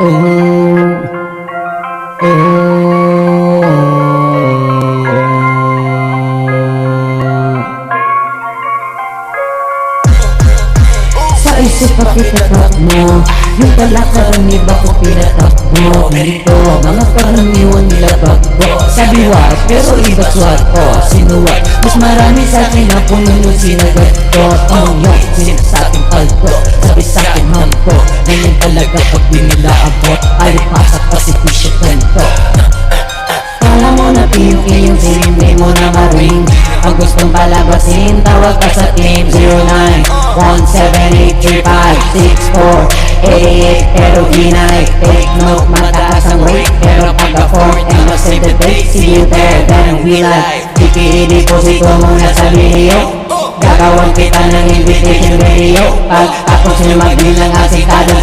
Sa isip pakitatap mo, yung pala karaniba ko pinatakbo. Ganito, mga karaniwan nila bagbo. Sabi what, pero iba swat ko. Sinuwat, mas marami sa akin na puno yung sinagot ko. Tanong yung sinasabing alto, sabi sa akin hampo. Ganyan talaga pag di nila abot, alipasak kasi pisyo ganito. Kala mo na piyuki yung sinimbi mo na maring. Ang gustong palabasin, tawag ka sa team 0917835648. Pero ginay, take note, mataas ang rate. Pero pagka-fourth and the save the date, see you there, then we live. Ipi-deposito muna sa video, gagawan kita ng invitation video. Pagkatapos nyo mag-win ng asitado